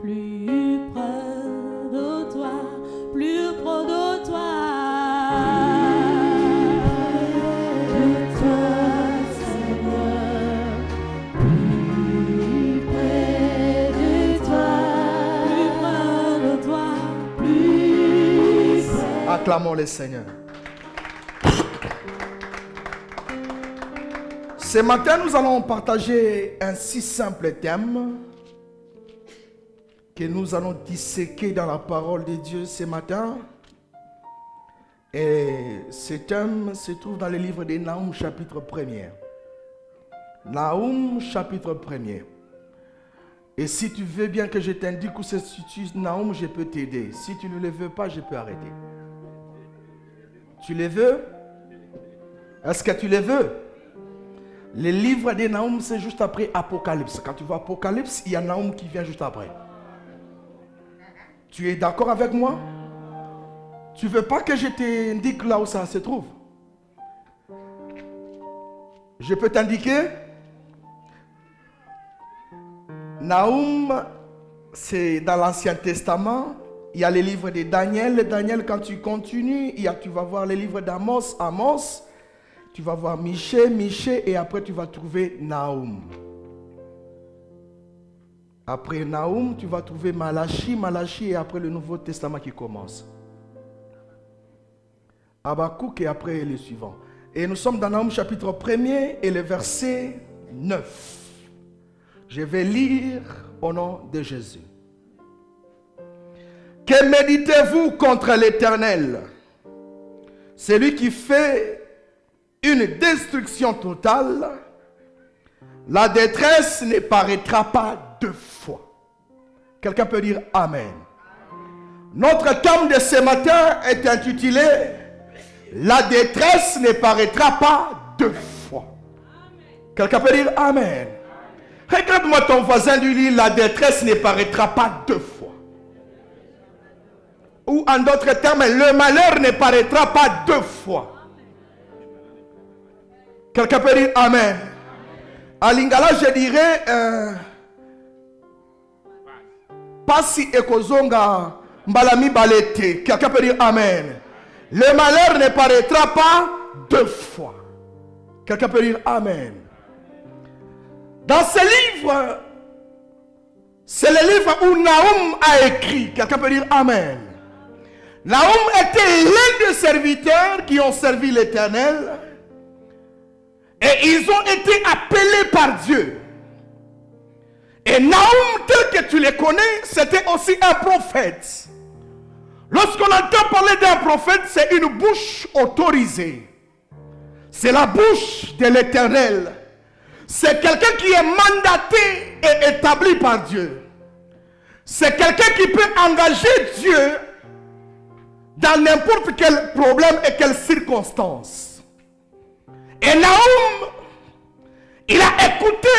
plus près de toi, plus près de toi. De toi, Seigneur, plus près de toi, plus près de toi, plus près. Acclamons le Seigneur. Ce matin, nous allons partager un si simple thème que nous allons disséquer dans la parole de Dieu ce matin. Et ce thème se trouve dans le livre de Nahum, chapitre 1er. Nahum, chapitre 1er. Et si tu veux bien que je t'indique où se situe Nahum, je peux t'aider. Si tu ne le veux pas, je peux arrêter. Tu le veux? Est-ce que tu le veux? Le livre de Nahum, c'est juste après Apocalypse. Quand tu vois Apocalypse, il y a Nahum qui vient juste après. Tu es d'accord avec moi? Tu ne veux pas que je t'indique là où ça se trouve? Je peux t'indiquer? Nahum, c'est dans l'Ancien Testament. Il y a les livres de Daniel. Daniel, quand tu continues, tu vas voir les livres d'Amos. Amos. Tu vas voir Michée, et après tu vas trouver Nahum. Après Nahum, tu vas trouver Malachi, et après le Nouveau Testament qui commence. Habakkuk et après le suivant. Et nous sommes dans Nahum chapitre 1er et le verset 9. Je vais lire au nom de Jésus. Que méditez-vous contre l'Éternel, celui qui fait une destruction totale? La détresse ne paraîtra pas deux fois. Quelqu'un peut dire Amen. Notre thème de ce matin est intitulé La détresse ne paraîtra pas deux fois. Quelqu'un peut dire Amen. Regarde-moi ton voisin, lui dit la détresse ne paraîtra pas deux fois. Ou en d'autres termes, le malheur ne paraîtra pas deux fois. Quelqu'un peut dire Amen. À Lingala, je dirais Pasi ekozonga mbalami balete. Quelqu'un peut dire Amen. Le malheur ne paraîtra pas deux fois. Quelqu'un peut dire Amen. Dans ce livre, c'est le livre où Nahum a écrit. Quelqu'un peut dire Amen. Nahum était l'un des serviteurs qui ont servi l'Éternel. Et ils ont été appelés par Dieu. Et Nahum, tel que tu le connais, c'était aussi un prophète. Lorsqu'on entend parler d'un prophète, c'est une bouche autorisée. C'est la bouche de l'Éternel. C'est quelqu'un qui est mandaté et établi par Dieu. C'est quelqu'un qui peut engager Dieu dans n'importe quel problème et quelle circonstance. Et Nahum, il a écouté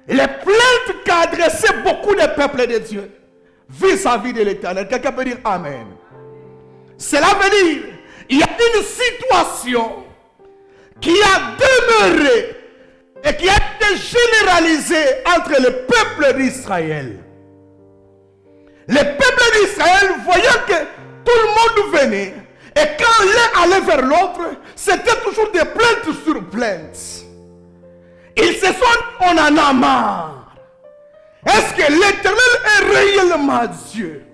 les plaintes qu'a adressées beaucoup de peuples de Dieu vis-à-vis de l'Éternel. Quelqu'un peut dire Amen. Cela veut dire, il y a une situation qui a demeuré et qui a été généralisée entre le peuple d'Israël. Le peuple d'Israël, voyant que tout le monde venait, et quand l'un allait vers l'autre, c'était toujours des plaintes sur plaintes. Ils se sont dit, on en a marre. Est-ce que l'Éternel est réellement Dieu?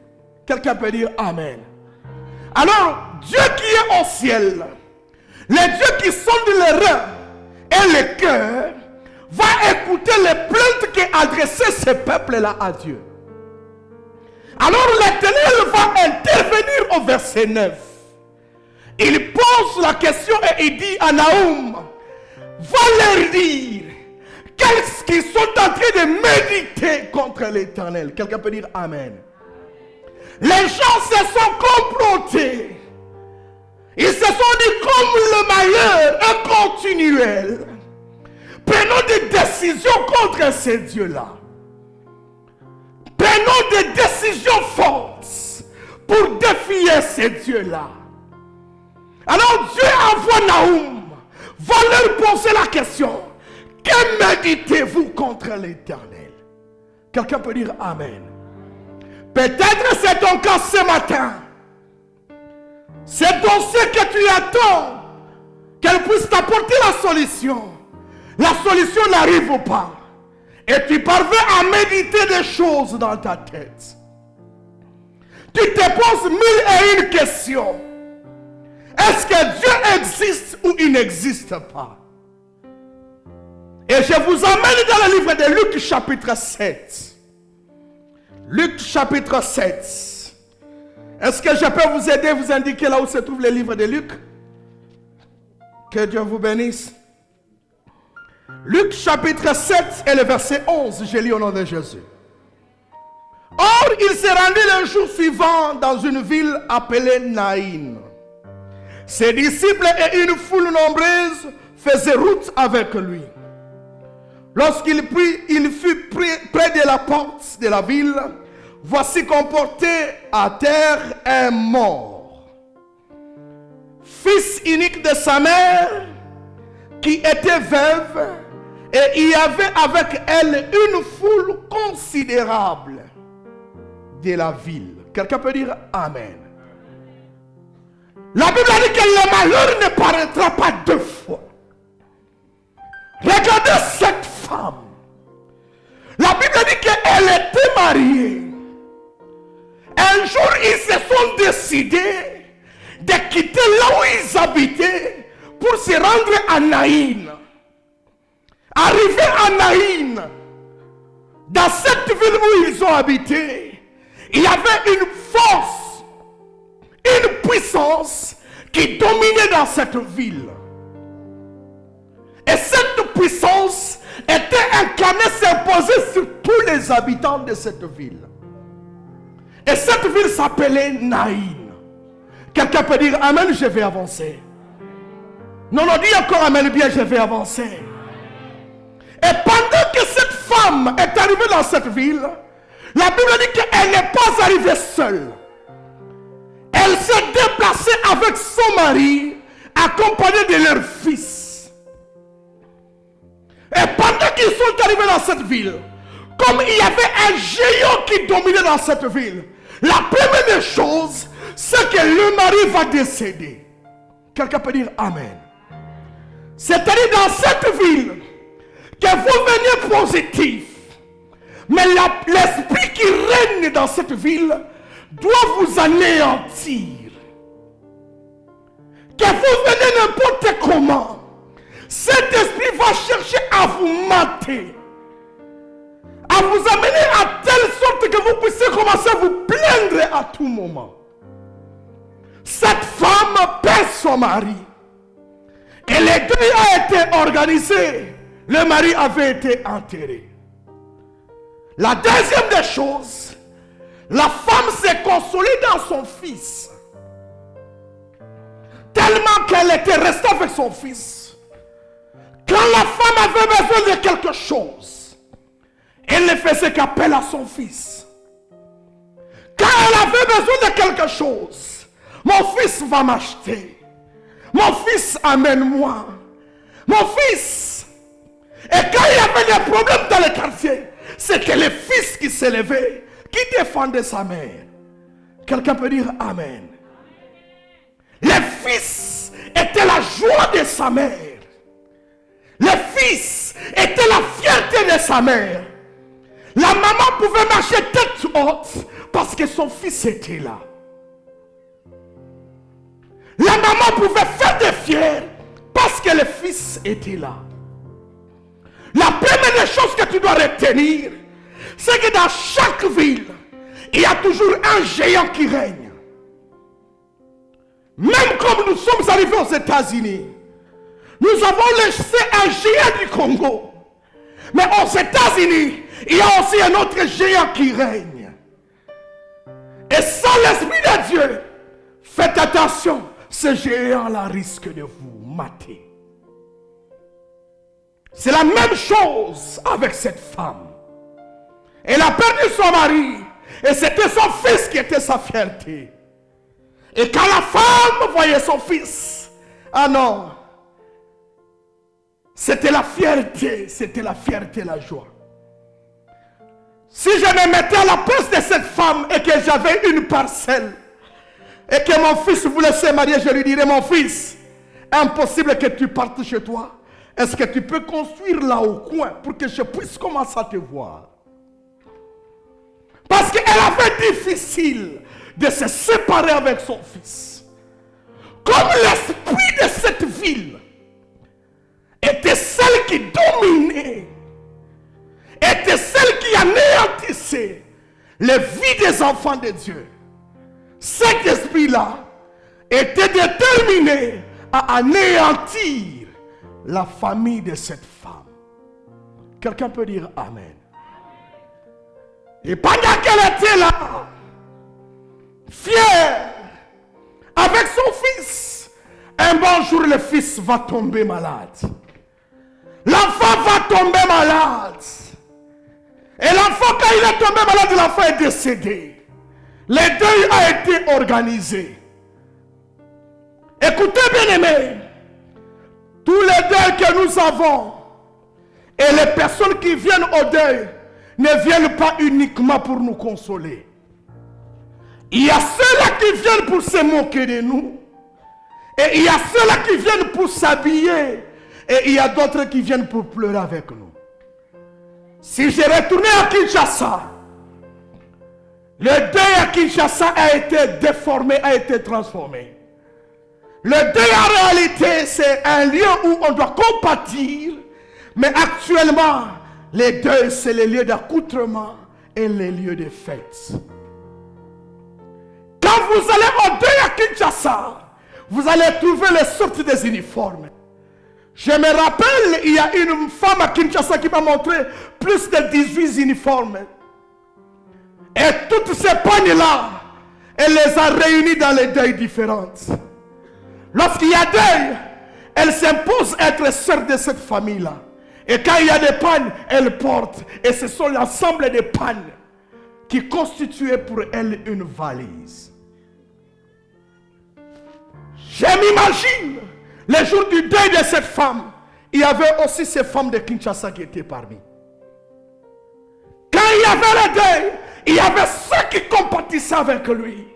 Quelqu'un peut dire Amen. Alors, Dieu qui est au ciel, le Dieu qui sonde les reins et les cœurs, va écouter les plaintes qu'adressaient ce peuple-là à Dieu. Alors l'Éternel va intervenir au verset 9. Il pose la question et il dit à Nahum, va leur dire qu'est-ce qu'ils sont en train de méditer contre l'Éternel. Quelqu'un peut dire Amen. Les gens se sont complotés. Ils se sont dit comme le malheur est continuel. Prenons des décisions contre ces dieux-là. Prenons des décisions fortes pour défier ces dieux-là. Alors Dieu envoie Nahum, va leur poser la question. Que méditez-vous contre l'Éternel? Quelqu'un peut dire Amen. Peut-être c'est ton cas ce matin. C'est dans ce que tu attends qu'elle puisse t'apporter la solution. La solution n'arrive pas. Et tu parviens à méditer des choses dans ta tête. Tu te poses 1001 questions. Est-ce que Dieu existe ou il n'existe pas? Et je vous emmène dans le livre de Luc chapitre 7. Luc chapitre 7. Est-ce que je peux vous aider, vous indiquer là où se trouve le livre de Luc? Que Dieu vous bénisse. Luc chapitre 7 et le verset 11, je lis au nom de Jésus. Or, il s'est rendu le jour suivant dans une ville appelée Naïn. Ses disciples et une foule nombreuse faisaient route avec lui. Lorsqu'il fut près de la porte de la ville, voici qu'on portait à terre un mort, fils unique de sa mère, qui était veuve, et il y avait avec elle une foule considérable de la ville. Quelqu'un peut dire Amen. La Bible dit que le malheur ne paraîtra pas deux fois. Regardez cette femme. La Bible dit qu'elle était mariée. Un jour, ils se sont décidés de quitter là où ils habitaient pour se rendre à Naïn. Arrivé à Naïn, dans cette ville où ils ont habité, il y avait une force, une puissance qui dominait dans cette ville. Et cette puissance était incarnée, s'imposait sur tous les habitants de cette ville. Et cette ville s'appelait Naïn. Quelqu'un peut dire Amen, je vais avancer. Non, dis encore Amen, bien, je vais avancer. Et pendant que cette femme est arrivée dans cette ville, la Bible dit qu'elle n'est pas arrivée seule. Elle s'est déplacée avec son mari, accompagnée de leur fils. Et pendant qu'ils sont arrivés dans cette ville, comme il y avait un géant qui dominait dans cette ville, la première des choses, c'est que le mari va décéder. Quelqu'un peut dire Amen. C'est-à-dire dans cette ville, que vous veniez positif, mais l'esprit qui règne dans cette ville doit vous anéantir. Que vous venez n'importe comment, cet esprit va chercher à vous mater, à vous amener à telle sorte que vous puissiez commencer à vous plaindre à tout moment. Cette femme perd son mari. Et les deux a été organisé. Le mari avait été enterré. La deuxième des choses, la femme s'est consolée dans son fils. Tellement qu'elle était restée avec son fils. Quand la femme avait besoin de quelque chose, elle ne faisait qu'appel à son fils. Quand elle avait besoin de quelque chose, mon fils va m'acheter. Mon fils amène-moi. Mon fils. Et quand il y avait des problèmes dans le quartier, c'était le fils qui s'élevait, qui défendait sa mère. Quelqu'un peut dire Amen. Le fils était la joie de sa mère. Le fils était la fierté de sa mère. La maman pouvait marcher tête haute parce que son fils était là. La maman pouvait faire des fiers parce que le fils était là. La première des choses que tu dois retenir, c'est que dans chaque ville, il y a toujours un géant qui règne. Même comme nous sommes arrivés aux États-Unis, nous avons laissé un géant du Congo. Mais aux États-Unis, il y a aussi un autre géant qui règne. Et sans l'Esprit de Dieu, faites attention, ce géant-là risque de vous mater. C'est la même chose avec cette femme. Elle a perdu son mari. Et c'était son fils qui était sa fierté. Et quand la femme voyait son fils, ah non, c'était la fierté, la joie. Si je me mettais à la place de cette femme et que j'avais une parcelle et que mon fils voulait se marier, je lui dirais, mon fils, impossible que tu partes chez toi. Est-ce que tu peux construire là au coin pour que je puisse commencer à te voir? Parce qu'elle avait difficile de se séparer avec son fils. Comme l'esprit de cette ville était celle qui dominait, était celle qui anéantissait les vies des enfants de Dieu. Cet esprit-là était déterminé à anéantir la famille de cette femme. Quelqu'un peut dire Amen. Et pendant qu'elle était là, fière, avec son fils, un bon jour le fils va tomber malade. L'enfant va tomber malade. Et l'enfant, quand il est tombé malade, l'enfant est décédé. Le deuil a été organisé. Écoutez bien aimés, tous les deuils que nous avons et les personnes qui viennent au deuil ne viennent pas uniquement pour nous consoler. Il y a ceux-là qui viennent pour se moquer de nous. Et il y a ceux-là qui viennent pour s'habiller. Et il y a d'autres qui viennent pour pleurer avec nous. Si j'ai retourné à Kinshasa, le deuil à Kinshasa a été déformé, a été transformé. Le deuil en réalité, c'est un lieu où on doit compatir. Mais actuellement, les deuils, c'est les lieux d'accoutrement et les lieux de fête. Quand vous allez au deuil à Kinshasa, vous allez trouver les sortes des uniformes. Je me rappelle, il y a une femme à Kinshasa qui m'a montré plus de 18 uniformes. Et toutes ces pagnes-là, elle les a réunies dans les deuils différentes. Lorsqu'il y a deuil, elle s'impose être sœur de cette famille-là. Et quand il y a des pannes, elle porte. Et ce sont l'ensemble des pannes qui constituaient pour elle une valise. Je m'imagine, le jour du deuil de cette femme, il y avait aussi ces femmes de Kinshasa qui étaient parmi. Quand il y avait le deuil, il y avait ceux qui compatissaient avec lui.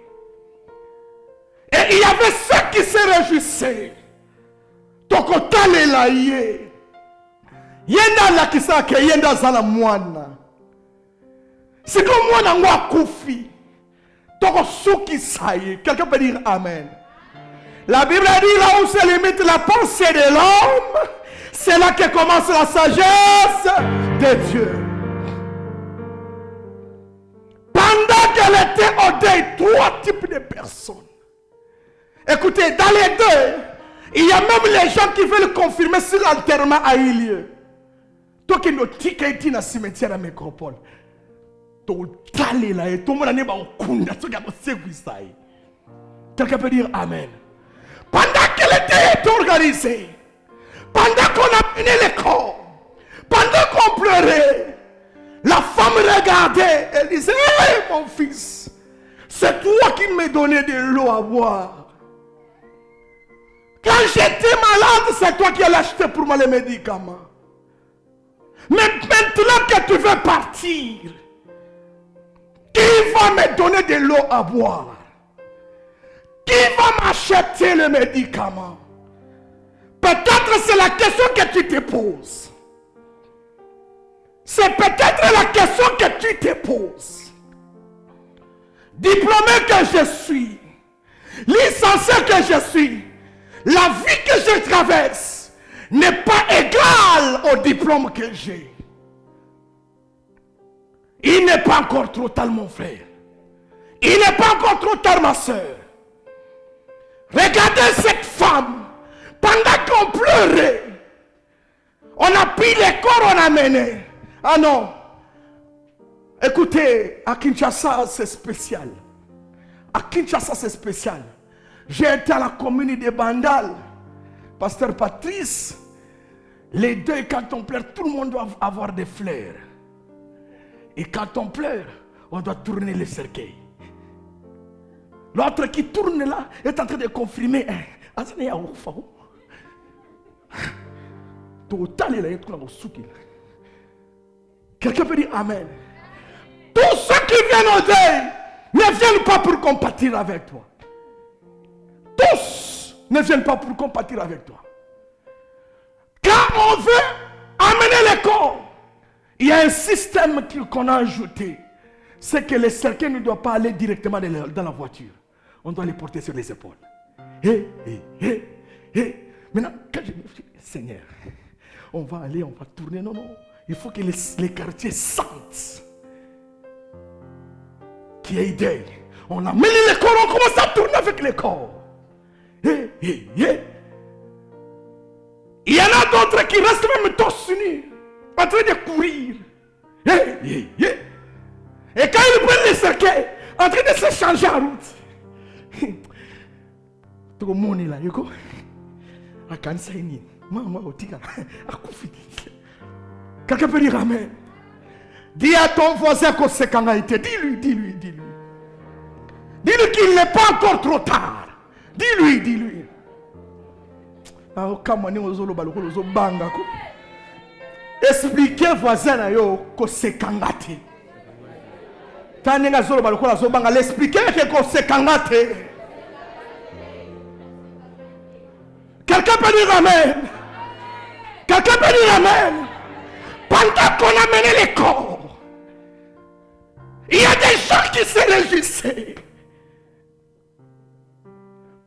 Et il y avait ceux qui se réjouissaient. Tokotale la ye. Yenda la kisake yenda zala mwana. C'est comme mwana mwa koufi. Toko souki saye. Quelqu'un peut dire Amen. La Bible dit là où se limite la pensée de l'homme, c'est là que commence la sagesse de Dieu. Pendant qu'elle était au deuil, 3 types de personnes. Écoutez, dans les deux, il y a même les gens qui veulent confirmer si l'enterrement a eu lieu. Toi qui nous dis qu'il y a un cimetière à Métropole, quelqu'un peut dire Amen. Pendant que le deuil est organisé, pendant qu'on a mené les corps, pendant qu'on pleurait, la femme regardait, elle disait, hey, mon fils, c'est toi qui me donnais de l'eau à boire. Quand j'étais malade, c'est toi qui allais acheter pour moi les médicaments. Mais maintenant que tu veux partir, qui va me donner de l'eau à boire? Qui va m'acheter le médicament? Peut-être c'est la question que tu te poses. C'est peut-être la question que tu te poses. Diplômé que je suis, licencié que je suis, la vie que je traverse n'est pas égale au diplôme que j'ai. Il n'est pas encore trop tard, mon frère. Il n'est pas encore trop tard, ma soeur. Regardez cette femme. Pendant qu'on pleurait, on a pris les corps, on a mené. Ah non. Écoutez, à Kinshasa, c'est spécial. À Kinshasa, c'est spécial. J'ai été à la commune de Bandal. Pasteur Patrice, les deuils, quand on pleure, tout le monde doit avoir des fleurs. Et quand on pleure, on doit tourner les cercueils. L'autre qui tourne là est en train de confirmer. Quelqu'un peut dire Amen. Tous ceux qui viennent au deuil ne viennent pas pour compatir avec toi. Tous ne viennent pas pour compatir avec toi. Quand on veut amener les corps, il y a un système qu'on a ajouté. C'est que les cercueils ne doivent pas aller directement dans la voiture. On doit les porter sur les épaules. Maintenant, quand je me dis, Seigneur, on va aller, on va tourner. Non, non. Il faut que les quartiers sentent qu'il y a deuil. On amène les corps, on commence à tourner avec les corps. Il y en a d'autres qui restent même torse nu, en train de courir. Et quand ils prennent les cercueils, en train de se changer en route. Tout le monde est là, yoko. Quelqu'un peut dire amen. Dis à ton voisin que c'est quand il était. Dis-lui. Dis-lui qu'il n'est pas encore trop tard. Dis-lui. Expliquez voisin que c'est quand il était. L'expliquer que c'est quand il était. Quelqu'un peut dire amen. Quelqu'un peut dire amen. Pendant qu'on amenait les corps, il y a des gens qui se réjouissaient.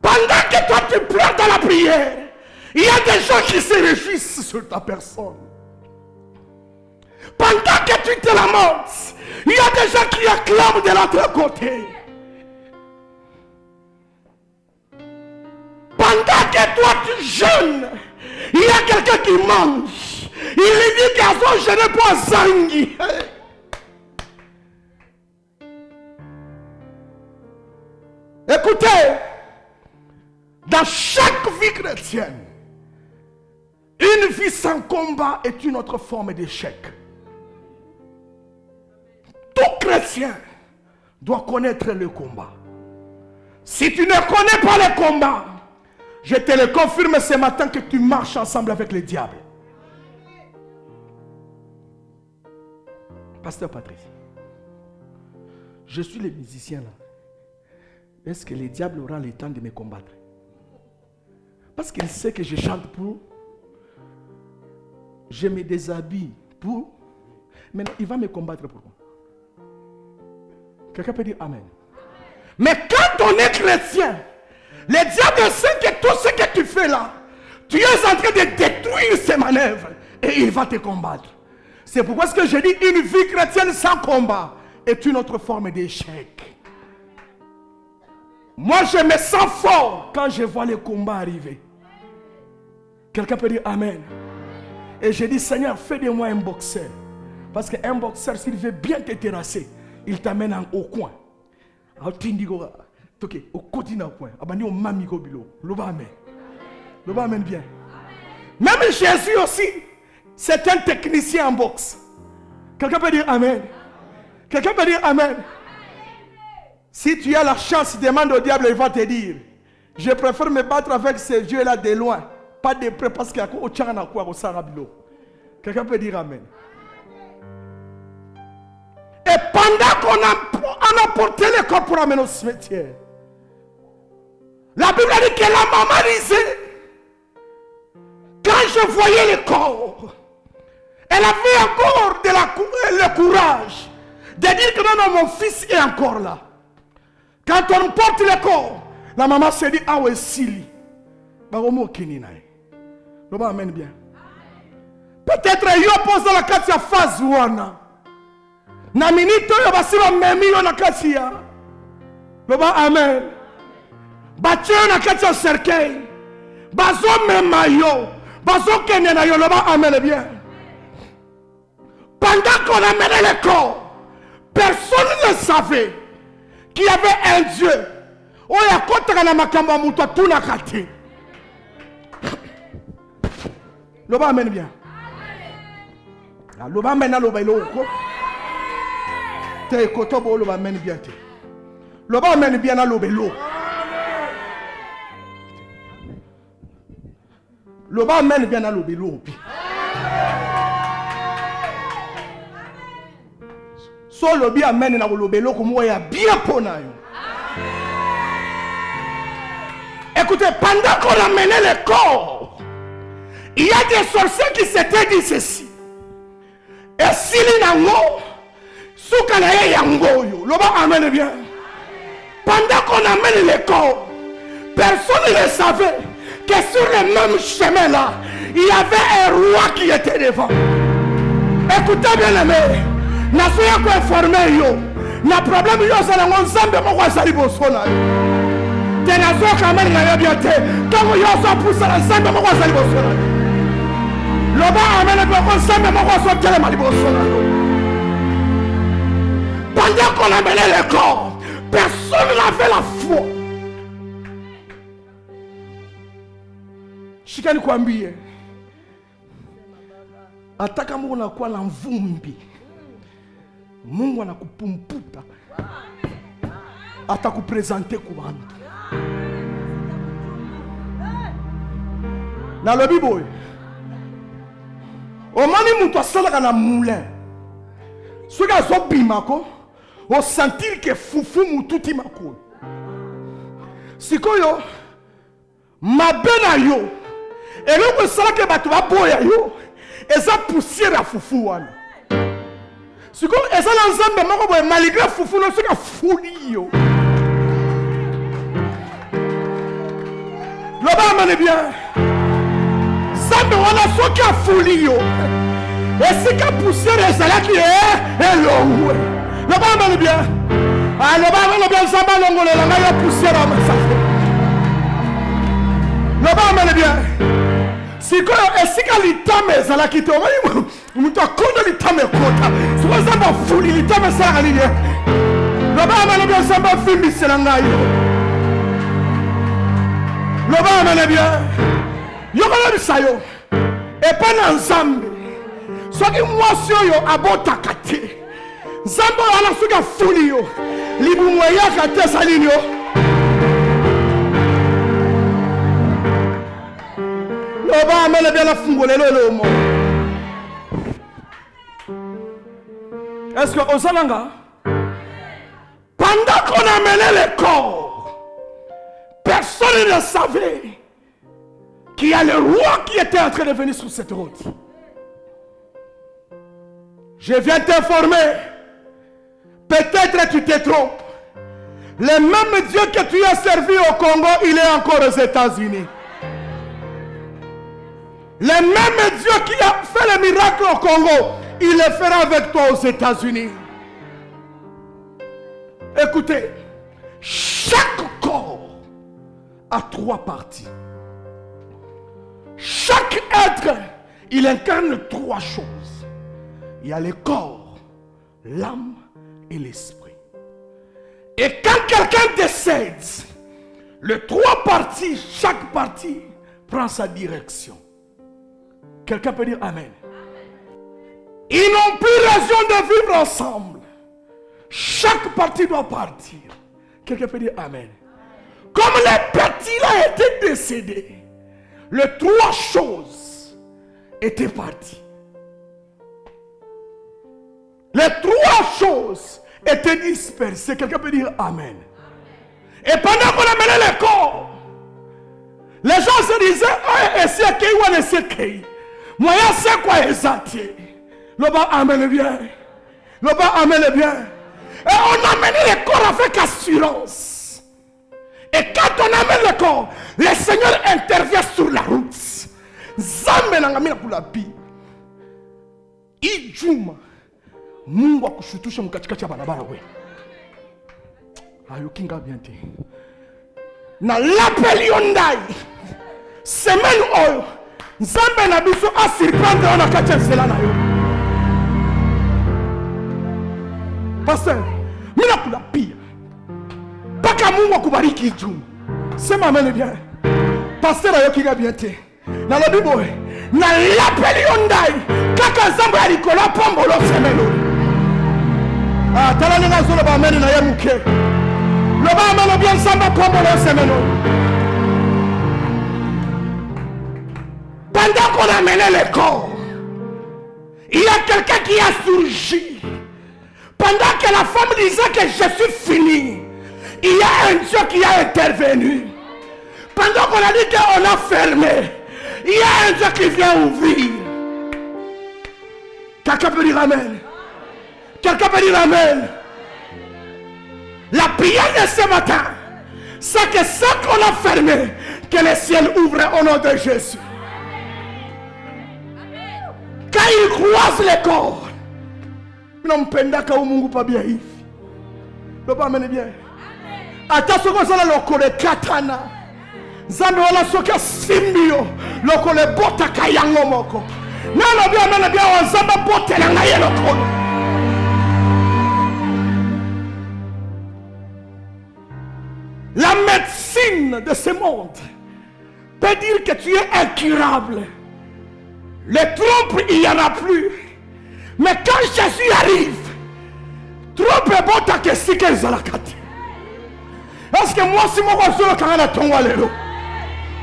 Pendant que toi tu pleures dans la prière, il y a des gens qui se réjouissent sur ta personne. Pendant que tu te lamentes, il y a des gens qui acclament de l'autre côté. Pendant que toi tu jeûnes, il y a quelqu'un qui mange. Il lui dit qu'à son jeûne pas zangi. Écoutez, dans chaque vie chrétienne, une vie sans combat est une autre forme d'échec. Tout chrétien doit connaître le combat. Si tu ne connais pas le combat, je te le confirme ce matin que tu marches ensemble avec le diable. Pasteur Patrice, je suis le musicien là. Est-ce que le diable aura le temps de me combattre? Parce qu'il sait que je chante pour. Je me déshabille pour. Maintenant, il va me combattre pour moi. Quelqu'un peut dire amen. Mais quand on est chrétien, le diable sait que tout ce que tu fais là, tu es en train de détruire ses manœuvres et il va te combattre. C'est pourquoi ce que je dis, une vie chrétienne sans combat est une autre forme d'échec. Moi, je me sens fort quand je vois les combats arriver. Quelqu'un peut dire amen. Et je dis, Seigneur, fais de moi un boxeur. Parce qu'un boxeur, s'il veut bien te terrasser, il t'amène au coin. Au côté d'un coin. Au mamiko bilo. L'oba amène bien. Même Jésus aussi, c'est un technicien en boxe. Quelqu'un peut dire amen. Quelqu'un peut dire amen. Si tu as la chance, demande au diable, il va te dire, je préfère me battre avec ces dieux-là de loin, pas de près, parce qu'il y a au tchana quoi au sarabilo. Quelqu'un peut dire amen. Et pendant qu'on a porté le corps pour amener au cimetière, la Bible dit que la maman disait, quand je voyais le corps, elle avait encore le courage de dire que non, mon fils est encore là. Quand on porte le corps, la maman se dit, ah ouais, Sili. Amen bien. Peut-être il y a posé la carte à phase 1. Na minute yo basima memi yo na kati ya. Loba amen. Batio na kati ya cercueil. Bazo mema yo. Bazo kene na yo. Loba amen bien. Pendant qu'on amenait le corps, personne ne savait qu'il y avait un Dieu. Oya kota na makamba muta tuna kati. Loba amen bien. Loba amen na loba iloko. Te kotobo loba amen bien te. Loba amen bien na loba lo. Loba amen bien na loba lo. So lobi amen na kolobelo ko ya bien pona yo. Écoutez, pendant qu'on amenait le corps, il y a des sorciers qui s'étaient dit ceci. Et si les nango, soukanaye yango yo, loba amène bien. Pendant qu'on amène le corps, personne ne savait que sur le même chemin là, il y avait un roi qui était devant. Écoutez bien aimé, na soya ko informé yo, na problème yo ça na nzambe mo kwa sali bosona. Tenazo kamani na yabiate, tango yo so poussa na nzambe mo kwa sali bosona. Loba amene ko nzambe mo kwa so tele mali bosona. Pendant qu'on amenait le corps, personne n'avait la foi. Shikani kwambie, ataka Mungu anakuwa na mvumbi, Mungu anakupumputa, atakupresente kwa bantu. Na lobi boy, omani mutu asalaka na moulin, soki azobimako, o sentir que fufu mututi mako. Sikoyo, mabe na yo, eloko esalaka bato baboya yo, eza poussière ya fufu wana. Sikoyo eza na nzambe moko boye malgré fufu no soki afuli yo. Loba amane bien. Zambe wana soki afuli yo. Esika poussière ezalaki elongwe. Loba amane bien. Loba amane bien nzambe longolela ngai ya poussière amasafe. Loba amane bien. Sikoyo esika litame ezalaki te omani mutu akondo litame ekota. Sikoyo nzambe afuli litame esalaka nini. Loba amane bien nzambe afimbisela ngai yo. Loba amane bien. Yokala bisayo. Epa na nzambe. Soki mwasi oyo abotaka te. Nzambe wana soki afuli yo. Libumu eyaka te salini yo. Loba amene bien la fungolelo elomo. Est-ce que osalanga? Pendant qu'on amenait le corps, personne ne savait qu'il y a le roi qui était en train de venir sur cette route. Je viens t'informer. Peut-être tu te trompes. Le même Dieu que tu as servi au Congo, il est encore aux États-Unis. Le même Dieu qui a fait le miracle au Congo, il le fera avec toi aux États-Unis. Écoutez, chaque corps a 3 parties. Chaque être, il incarne 3 choses. Il y a le corps, l'âme et l'esprit. Et quand quelqu'un décède, les 3 parties, chaque partie prend sa direction. Quelqu'un peut dire Amen. Ils n'ont plus raison de vivre ensemble. Chaque partie doit partir. Quelqu'un peut dire Amen. Comme les petits là étaient décédés, les 3 choses étaient parties. Les 3 choses étaient dispersées. Quelqu'un peut dire Amen. Et pendant qu'on amenait les corps, les gens se disaient et c'est qui ou c'est qui. Moi, c'est quoi exactement? Loba amène bien. Loba amène bien. Et on amène les corps avec assurance. Et quand on amène le corps, le Seigneur intervient sur la route. Zambe nangamina kulapi. Ijuma. Mungu akushutusha mkatikati ya barabara we. Ayokinga bien te. Na lapeli ondai. Semaine oyo. Zambe na biso a surprendre on a katia cela na yo. Pasteur, mina kula pia. Paka Mungu akubariki juu. Sema amen bien. Pasteur ayokinga bien te. Na la Bible, na lapeli ondai. Kaka zambe alikola pombolo semelo. Ah, tala ninga zolo ba amen na yemuke. Loba amen bien samba pombolo semelo. Pendant qu'on amenait le corps, il y a quelqu'un qui a surgi Pendant que la femme disait que je suis fini, il y a un Dieu qui a intervenu. Pendant qu'on a dit qu'on a fermé, il y a un Dieu qui vient ouvrir. Quelqu'un peut dire Amen. Quelqu'un peut dire Amen. La prière de ce matin, c'est que ce qu'on a fermé, que le ciel ouvre au nom de Jésus. Quand il croise les corps, non penda ka umungu pa bien hivi. Baba amene bien. Ata soko sala lokole katana. Zambe wala soka simbio lokole bota kayango moko. Nalo bien amene bien wazamba botela ngaye lokole. La médecine de ce monde peut dire que tu es incurable. Les trompes, il n'y en a plus. Mais quand Jésus arrive, trompe est bon ta question que zalakati. Est-ce que moi si moi je suis quand on a ton walero?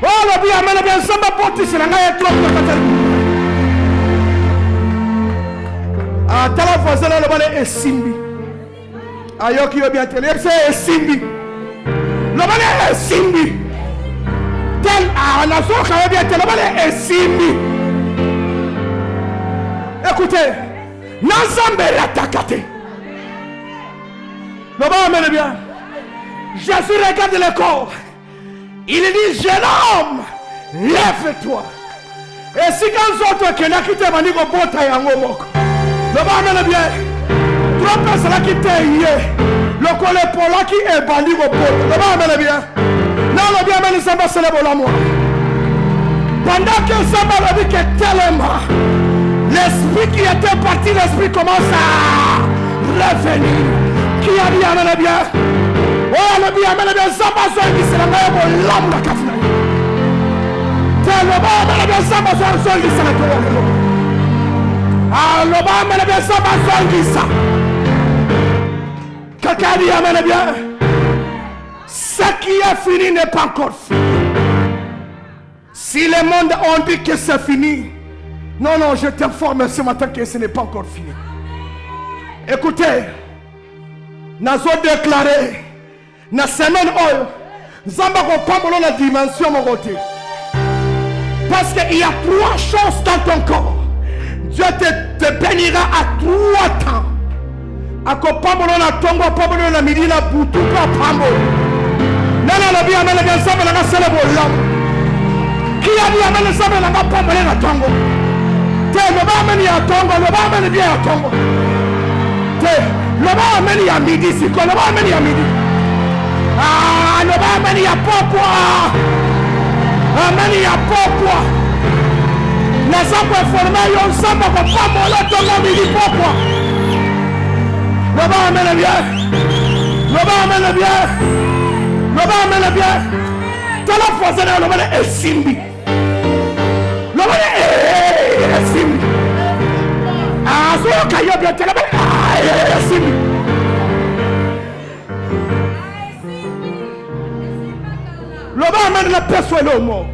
Oh le bien amène bien ça ma porte c'est la ngaye trompe la katari. Ah tala voisin là le bale est simbi. Ayo qui veut bien télé c'est simbi. Le bale est simbi. Tel a la soeur qui veut bien télé le bale est simbi. Écoutez, n'ensemble l'attaquate. Le bon amène bien. Jésus regarde le corps. Il dit, jeune homme, lève-toi. Et si quand autres qui n'a quitté ma nigo bota ya ngomoko. Le bon amène bien. Trois personnes qui t'aient le collet pour là qui est bandit au bota. Le bon amène bien. Non, le bien amène Samba se lève la moi. Pendant que Samba a dit que tellement. L'esprit qui était parti, l'esprit commence à revenir. Qui a dit amène bien? Oh, le bien amène bien. Samba soin qui se la met au l'homme la café. Le bas amène bien. Samba soin qui se la met. Ah, le bas amène bien. Samba soin qui ça. Quelqu'un dit amène bien. Ce qui est fini n'est pas encore fini. Si le monde ont dit que c'est fini, non, non, je t'informe ce matin que ce n'est pas encore fini. Écoutez, nous avons déclaré, dans la semaine où nous avons pas la dimension mon côté. Parce qu'il y a trois choses dans ton corps. Dieu te bénira à trois temps. À quoi pas la tombe, pas la midi, la boutou, pas pambo. Non, non, la vie amène bien ça, mais la célèbre l'homme. Qui a dit amène ça, mais la pas la tombe. Le bas amène à Tongo, le bas amène bien à Tongo. Le bas amène à midi, c'est quoi? Le bas amène à midi. Ah, le bas amène à pourquoi? Amène à pourquoi? Les hommes formés, ils ont ça, mais pas mon là, Tongo midi, pourquoi? Le bas amène bien. Le bas amène bien. Le bas amène bien. T'as la fois, le bas est simbi. Le bas est simbi. Ah, so kayo bien tell me. Ah, simbi. Le bas amène la personne au mot.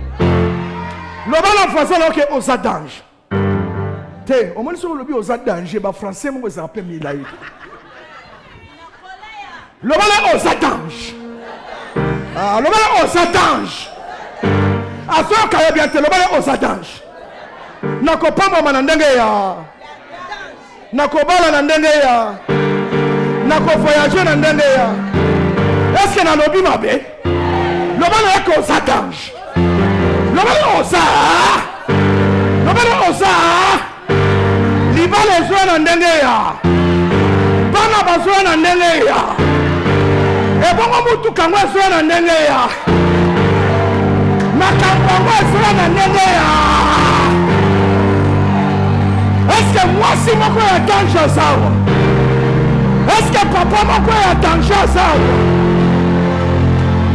Le bas la fois là que aux danger. Té, au moins sur le bio aux danger, ba français moi ça appelle milaï. Le bas là aux danger. Ah, le bas là aux danger. Ah, so kayo bien tell le bas là aux danger. Nako pamba na ndenge ya nako bala na ndenge ya nako voyager na ndenge ya est-ce que na lobi mabe loba na ko satange loba na osa loba na osa libale zo na ndenge ya bana bazo na ndenge ya e bongo mutu kango zo na ndenge ya makambo zo na ndenge ya. Est-ce que moi si mon corps est danger ça? Est-ce que papa mon corps est danger ça?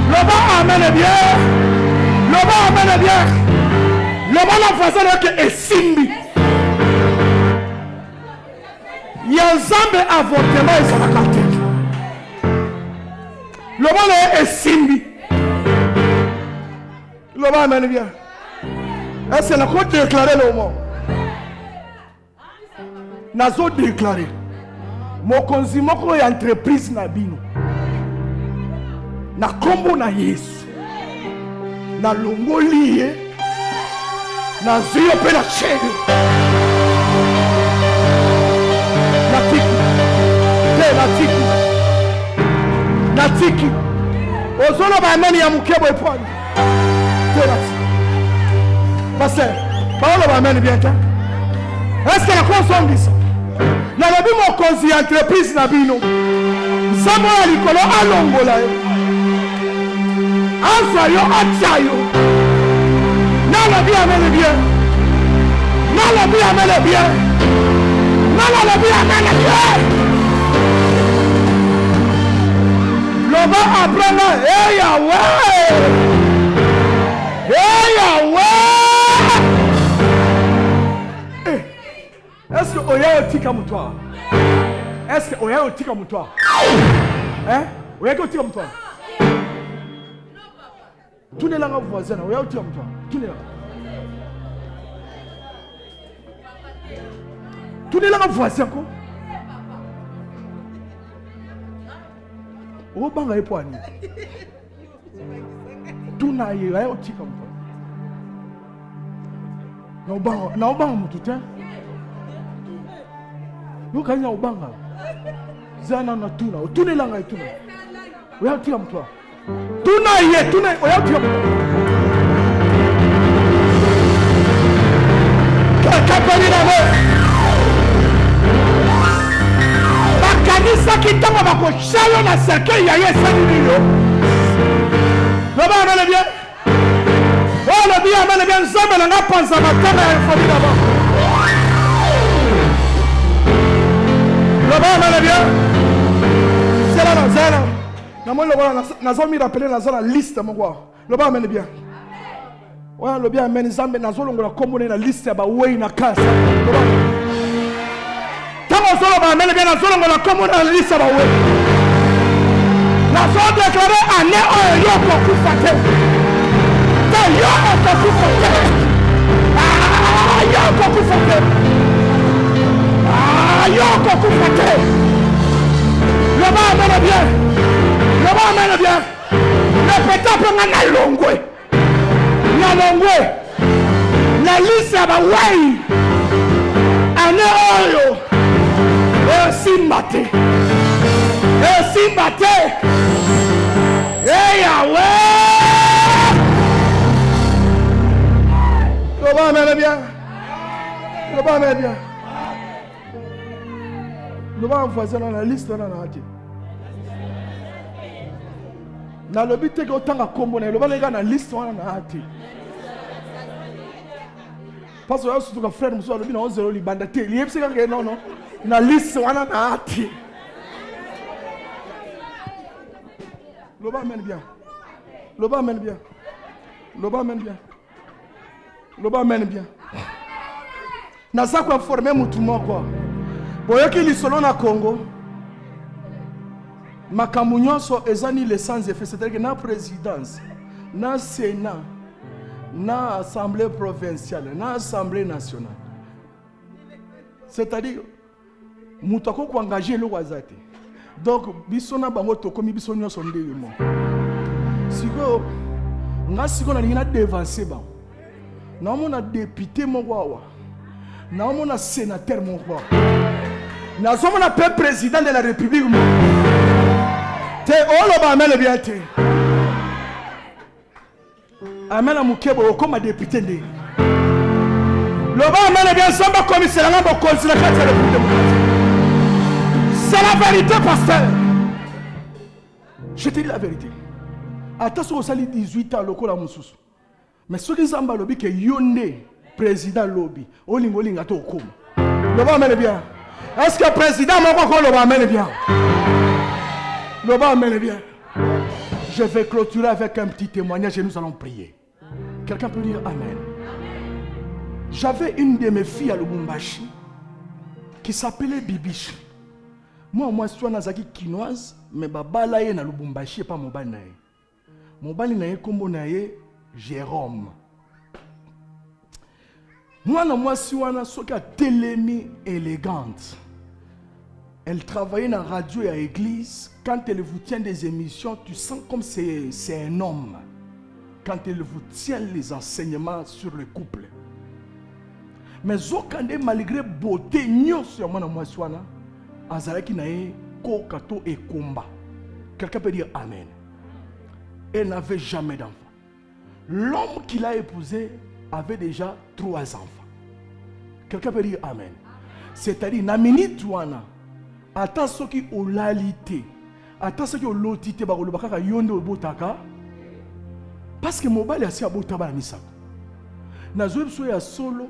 Le bas amène bien. Le bas amène bien. Le bas la façon que est simbi. Il y a un ensemble avortement et ça va capter. Le bas est simbi. Le bas amène bien. Est-ce que la côte déclarée le mot? Nazo déclaré. mokonzi moko ya entreprise na bino na kombo na Yesu na longoli ye na zuyo pe na chelo na tiki ozolo ba ameni ya mukebo epwani te na tiki pasteur baolo ba ameni bien ta est-ce que la consongisa na lobi mokonzi ya entreprise na bino nzambe ya likolo alongola yo azwa yo atia yo nalobi amene bien nalobi amene bien nalobi amene bien loba apranga hey Yahweh est-ce que oya otika mutwa est-ce que oya otika mutwa oya otika mutwa tunela nga voisin oya otika mutwa tunela nga voisin ko obanga epwani tuna ye oya otika mutwa na obanga mutu te yokanya obanga zana na tuna otunelanga etuna oya tia mtwa tuna ye tuna oya tia mtwa kapani na we bakanisa kitama bakoshalo na cercueil ya Yesu nilo loba amene bien wala bien amene bien nzambe na ngapanza matanga ya famille d'abord. Là-bas, bien. C'est là, c'est là. Nous avons rappelé la liste. Là-bas, amène bien. Ouais, le bien amène Zambé. Nous avons combiné la liste. Bah, ouais, na casse. Quand nous avons amène bien, nous avons combiné la liste. Bah, ouais. Nous avons déclaré année où il y a encore plus faté. Il y a encore plus faté. Il y a encore plus faté. Yoko kufate le ba amène bien le pétape na longwe na liste ba wai ane oyo simbate Yahweh le ba amène bien nous allons envoyer dans la liste dans la radio. Na lobi te ko tanga kombo na loba lega na liste wana na ati. Parce que surtout que frère muso lobi na 11 libanda te. Liepse ka non. Na liste wana na ati. Loba amène bien. Na ça quoi former mutu moko. Boyoki lisolo na Congo makambo nyonso ezani le sans effet, c'est-à-dire que na présidence na sénat na assemblée provinciale na assemblée nationale, c'est-à-dire mutu ko engager le wazate. Donc biso na bango tokomi biso nyonso ndeyemo siko nga siko na lina devancer ba na mona député moko na mona sénateur moko nous sommes le président de la République. Te oloba amène bien te. Amène mukebo comme député ndé. Loba amène bien samba commissaire na bokonzi la carte de République démocratique. C'est la vérité pasteur. Je te dis la vérité. Attention au sali 18 ans lokola mususu. Mais ce qui samba lobi que yonde président lobby olingolinga to okoma. Loba amène bien. Est-ce que le président m'a amène bien? Je vais clôturer avec un petit témoignage et nous allons prier. Quelqu'un peut dire Amen. J'avais une de mes filles à Lubumbashi qui s'appelait Bibiche. Moi, je suis nazaki kinoise, mais babala ye na Lubumbashi et pas mon bal nae. Mon bal nae kombo nae Jérôme. Moi, je suis wana soka telemi élégante. Elle travaillait dans la radio et à l'église. Quand elle vous tient des émissions, tu sens comme c'est un homme. Quand elle vous tient les enseignements sur le couple. Mais Zokande, malgré beauté, sur moi, Azalaki nae kokato et combat. Quelqu'un peut dire Amen. Elle n'avait jamais d'enfant. L'homme qui l'a épousée avait déjà 3 enfants. Quelqu'un peut dire Amen. C'est-à-dire, na minute wana, attends ce qui ont l'alité, attends ce qui ont l'autorité, parce que mobile est assez abota ba misaka. Na zoe so ya solo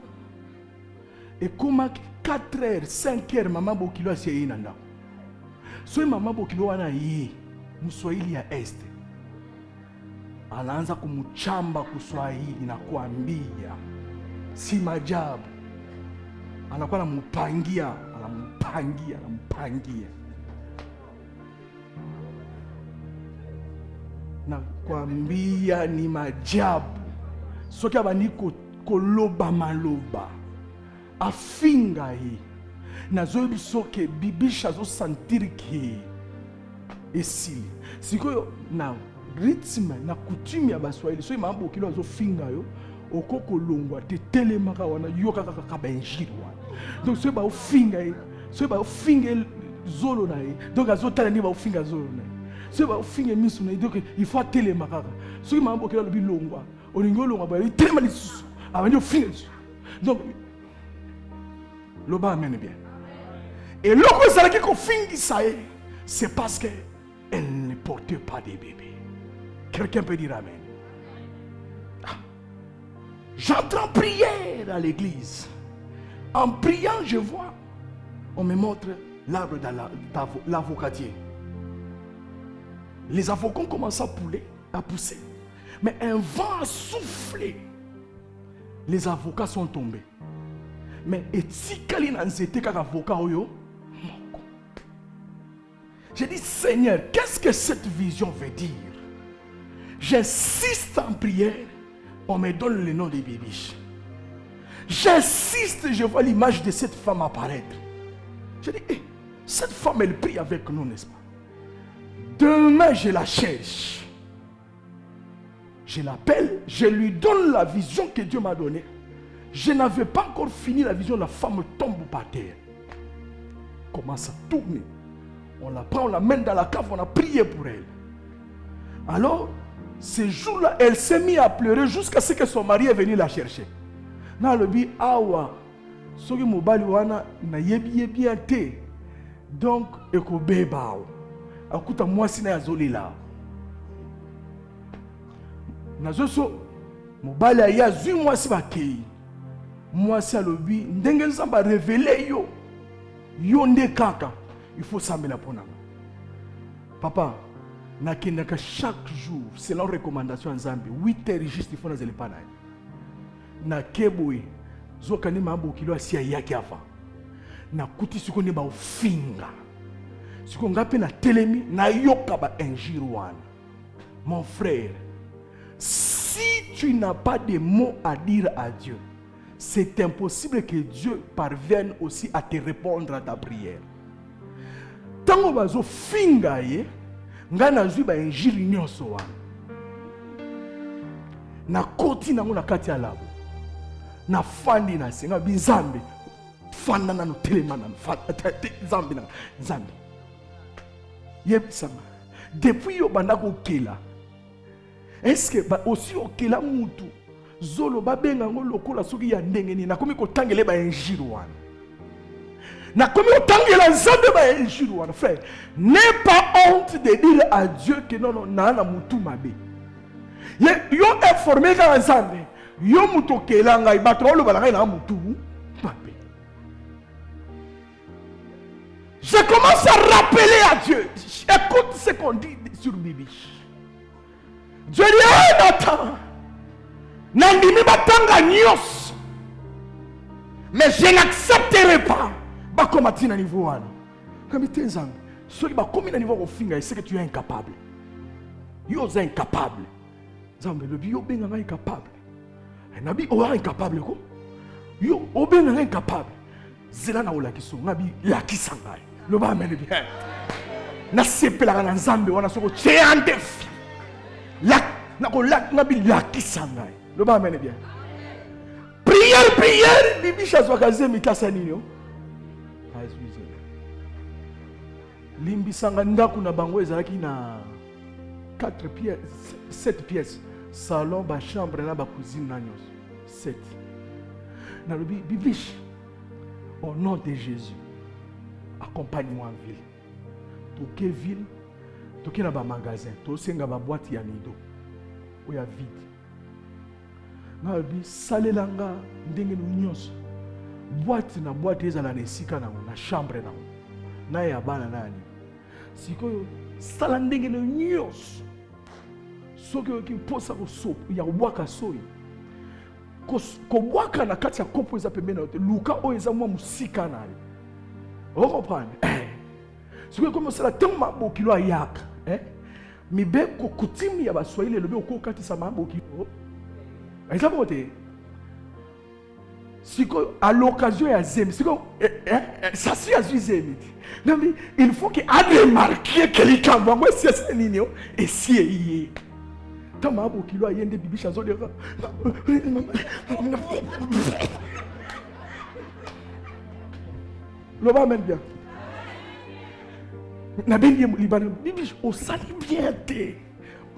et comme 4 heures, 5 heures maman bokilo asi yinanda. So maman bokilo wana yi Mswahili ya Est. Anaanza kumuchamba kuswahili na kuambia si majabu. Anakuwa anampangia. Na kuambia ni majabu. Soki abani koloba maloba. Afinga hii. Na zoe soke bibisha zo sentiri ki esili. Sikoyo na rythme na coutume ya Baswahili. So mambo kilo zo finga yo. Okoko longwa te telemaka wana yoka kaka benjiri wana. Donc so ba finga yi. So ba finga zolo na yi. Donc azotala ni ba finga zolo na yi. So ba finga misu na yi. Donc il faut telemaka. So mambo kilo lobi longwa. Oningo longwa ba telema lisusu. Abandi finga. Donc Loba amène bien. Et l'autre chose qui finit ça, c'est parce qu'elle ne portait pas de bébé. Quelqu'un peut dire Amen. J'entre en prière à l'église. En priant, je vois, on me montre l'arbre de l'avocatier. Les avocats commencent à pousser. Mais un vent a soufflé. Les avocats sont tombés. Mais etikali na nzete kaka avocat oyo moko. J'ai dit Seigneur, qu'est-ce que cette vision veut dire? J'insiste en prière, on me donne le nom de Bibiche. J'insiste, je vois l'image de cette femme apparaître. J'ai dit, cette femme elle prie avec nous, n'est-ce pas? Demain je la cherche. Je l'appelle, je lui donne la vision que Dieu m'a donnée. Je n'avais pas encore fini la vision, la femme tombe par terre. Commence à tourner. On la prend, on la mène dans la cave, on a prié pour elle. Alors, ce jour-là, elle s'est mise à pleurer jusqu'à ce que son mari est venu la chercher. Na lobi awa, soki mobali wana na yebi bien te. Donc, eko beba. Akuta mwasi na yazoli la. Na zoso mobali aya zui mwasi bakei. Moi, c'est le but. Ndenge nzamba révéler yo. Yo nde kaka. Il faut s'amener la ponama. Papa, nakendaka chaque jour, selon recommandation nzambe, 8 heures juste il faut nazele pana. Na keboy, zokani mambo kilo asia yaki afa. Na kuti siko ne ba ofinga. Siko ngape na telemi na yoka ba injirwana. Mon frère, si tu n'as pas de mots à dire à Dieu, c'est impossible que Dieu parvienne aussi à te répondre à ta prière. Tango bazo finga ye, ngana zui ba injiri nyonso wana. Na koti na mona kati ya labo. Na fandi na senga bizambe. Fanda na no telemana zambi na zambi. Yep sama. Depuis yo banda ko kela. Est-ce que ba aussi okela mutu zolo babenga ngo lokola soki ya ndenge ni nakomi kotangela ba injiro wana. Nakomi kotangela nzambe ba injiro wana frère. N'aie pas honte de dire à Dieu que non na mutu mabe. Yo informé ka nzambe. Yo mutu kelanga ibato lo balanga na mutu mabe. Je commence à rappeler à Dieu. Écoute ce qu'on dit sur Bibi. Dieu dit, hey Nathan, nandimi batanga nyos, mais je n'accepterai pas. Bakomati na niveau wana. Comme tenzang, ceux qui bakomi na niveau ofinga, c'est que tu es incapable. Yo es incapable. Zambe le bio benga incapable. Nabi o incapable ko. Yo o benga incapable. Zela na ola kiso ngabi la kisangai. Loba amen bien. Na sepelaka na nzambe wana soko tshea ndefi. Na ko lakisa ngai. Loba amen bien. Prière, bibisha zwakaze mitasa nini yo? Limbisanga ndako na bango ezalaki na 4 pièces, 7 pièces. Salon, ba chambre na ba cuisine na nyonso. 7. Na lobi bibiche. Au nom de Jésus, accompagne-moi en ville. Toke ville, toke na ba magasin, to senga ba boîte ya nido. Oya vide. Na lobi salelanga ndenge nyonso. Boîte na boîte ezala na esika na chambre na. Na ya bana nani. Sikoyo sala ndenge nyonso. Soki oki posa ko soup ya bwaka soyi. Ko bwaka na kati ya kopo eza pembeni na te. Luka o eza mwa musika na ali. O comprendre? Sikoyo comme ça la tellement bokilo ayaka, mibe ko kutimi ya baswahili lobi okokati sa mabokilo. Eza bote. Sikoyo à l'occasion ya zemi, sikoyo ça si azui zemi. Non mais il faut que a remarquer quelqu'un bango si c'est nini yo et si yé. Tama bokilo ayende bibisha zo de. Loba amen bien. Na bengi libano bibish o sali bien te.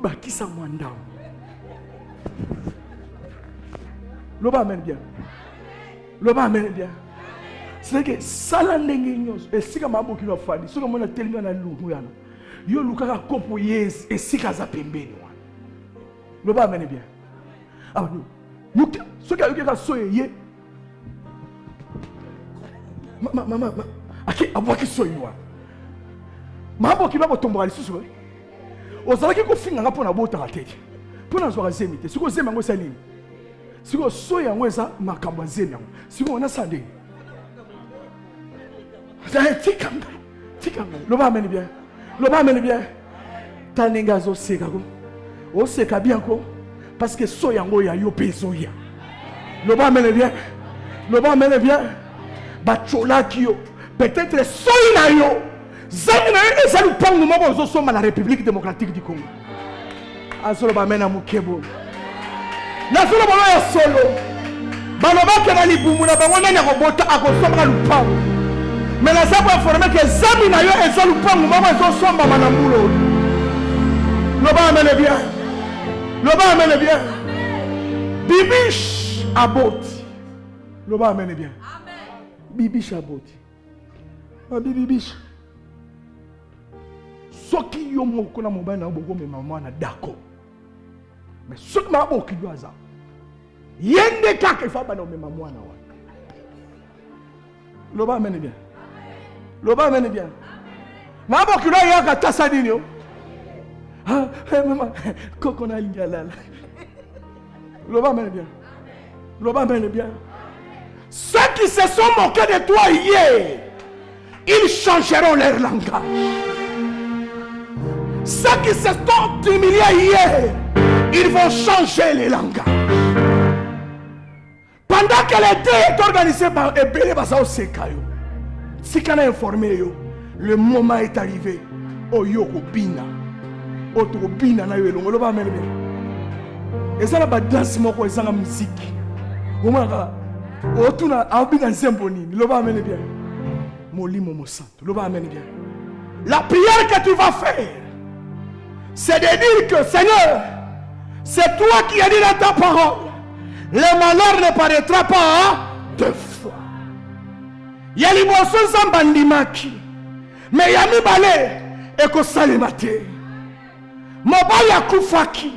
Bakisa mwanda. Loba amen bien. Loba amen bien. C'est que sala ndenge nyonso esika mabokilo afali soka mona telinga na lungu yana yo lukaka kopo yes esika za pembeni wana. Loba amen bien. Ah no. Yuki soka yuki ka soye ye. Mama aki abwaki soye wa. Mabokilo ko tomboka lisusu. Ozalaki ko finga ngapo na bota ka tete. Pona zwa zemite. Siko zema ngo salini. Siko soya ngo eza makambo zemi yango. Siko ona sande. Tikanga. Loba amen bien. Loba amen bien. Taninga zo seka ko. O seka bien ko parce que soya ngo ya yo pezoya. Loba amen bien. Loba amen bien. Ba chola kiyo. Peut-être soya na yo. Zangina eza lupango moko zo soma na République démocratique du Congo. Azolo ba mena mukebo. Na zolo ba ya solo. Baloba ke na libumu na bango nanya kobota akosoma lupango. Mais la sape informé que zami na yo eza lupango moko zo soma manambulo. Loba amene bien. Loba amene bien. Bibish aboti. Loba amene bien. Amen. Bibish aboti. Ma bibish. Soki yo moko na mobile na bogo me maman na d'accord. Mais soki ma boki do aza. Yende kaka fa bana me maman na wa. Loba amene bien. Loba amene bien. Ma boki do ya ka tasa dini yo. Ah, maman, koko na lingala. Loba amene bien. Loba amene bien. Ceux qui se sont moqués de toi hier, ils changeront leur langage. Ceux qui se sont humiliés hier, ils vont changer les langages. Pendant que l'été est organisé par Ebele Basao Sekayo, si qu'on a informé, le moment est arrivé. Oyoko Bina. Otoko Bina na yo elongo. Loba amene bien. Et ça la danse moko et ça la musique. Omaka. Otuna abina nzembo nini. Loba amene bien. Molimo mosanto. Loba amene bien. La prière que tu vas faire, c'est de dire que Seigneur, c'est toi qui as dit dans ta parole, le malheur ne paraîtra pas deux fois. Yali boso zambandimaki, mais yami bale eko salemate. Mobaya kufaki,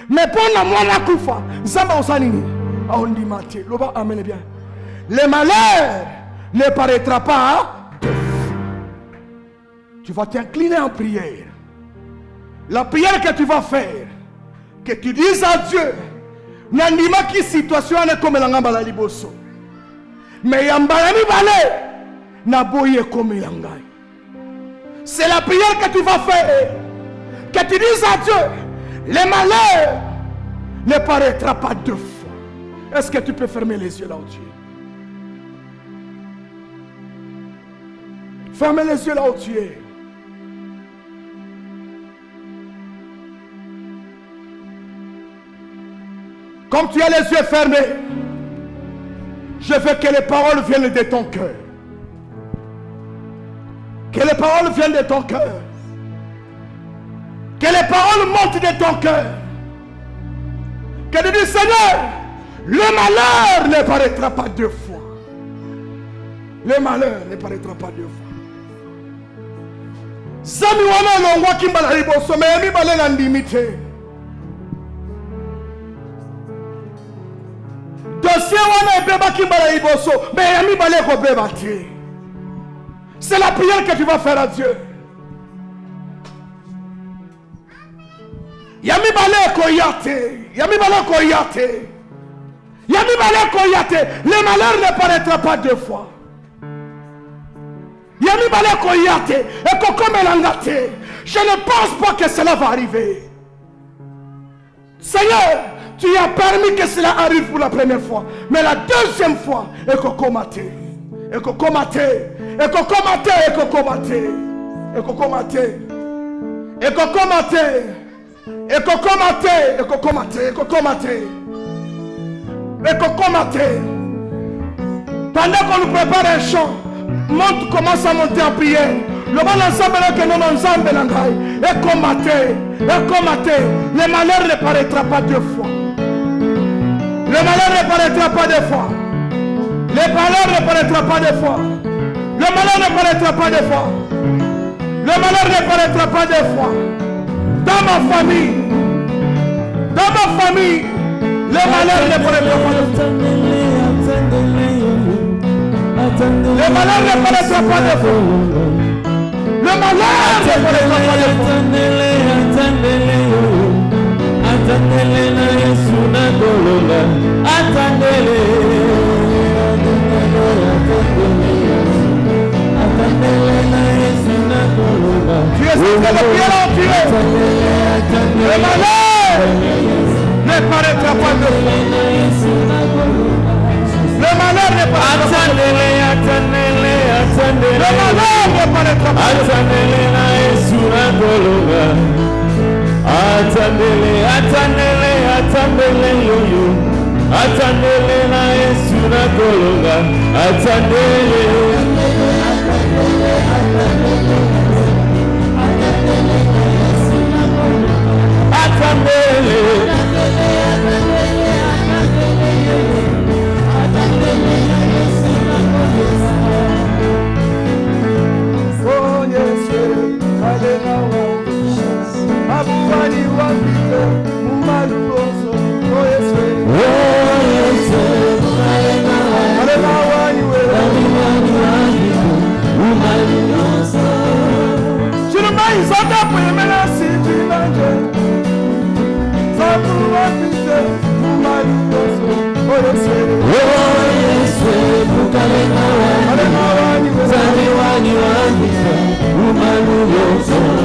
mais pona mwana kufa, zamba osanini, aondimate. Loba amene bien. Le malheur ne paraîtra pas deux fois. Tu vas t'incliner en prière. La prière que tu vas faire, que tu dises à Dieu, Nandima qui situation est comme l'angamba la liboso. Mais yambalami bale, naboye comme l'angai. C'est la prière que tu vas faire. Que tu dises à Dieu, le malheur ne paraîtra pas deux fois. Est-ce que tu peux fermer les yeux là où tu es? Fermez les yeux là où tu es. Comme tu as les yeux fermés, je veux que les paroles viennent de ton cœur. Que les paroles viennent de ton cœur. Que les paroles montent de ton cœur. Que tu dis, Seigneur, le malheur ne paraîtra pas deux fois. Le malheur ne paraîtra pas deux fois. Sami wana longwa kimbala liboso me mi balela ndimite. Dossier wana ebeba kimbala liboso me mi balé ko beba te. C'est la prière que tu vas faire à Dieu. Yami balé ko yate, yami balé ko yate. Yami balé ko yate, le malheur ne paraîtra pas deux fois. Yami balé ko yate, et koko melangate. Je ne pense pas que cela va arriver. Seigneur, tu as permis que cela arrive pour la première fois. Mais la deuxième fois, et koko mate. Et koko mate. Et koko mate. Et koko mate. Et koko mate. Et koko mate. Et koko mate. Et koko mate. Et koko mate. Et koko mate. Pendant qu'on nous prépare un chant, monte, commence à monter en prière. Le bon ensemble que nous ensemble et combattre. Le malheur ne paraîtra pas deux fois. Le malheur ne paraîtra pas deux fois. Le malheur ne paraîtra pas deux fois. Le malheur ne paraîtra pas deux fois. Le malheur ne paraîtra pas deux fois. Dans ma famille, le malheur ne paraîtra pas deux fois. Le malheur ne paraîtra pas deux fois. Le malheur ne paraîtra pas deux fois. Attendez-le na Yesu na golonga. Attendez-le. Attendez-le na Yesu na golonga. Tu es en train de prier là, tu es. Le malheur ne paraîtra pas deux fois. Le malheur ne paraîtra pas. Attendez-le. Le malheur ne paraîtra pas. Attendez-le na Yesu na golonga. Attendez-le, yo-yo. Attendez-le na Yesu na golonga. Attendez-le. Oh yes, Abubani wapite mumaluoso. Oh yes, Umaluoso.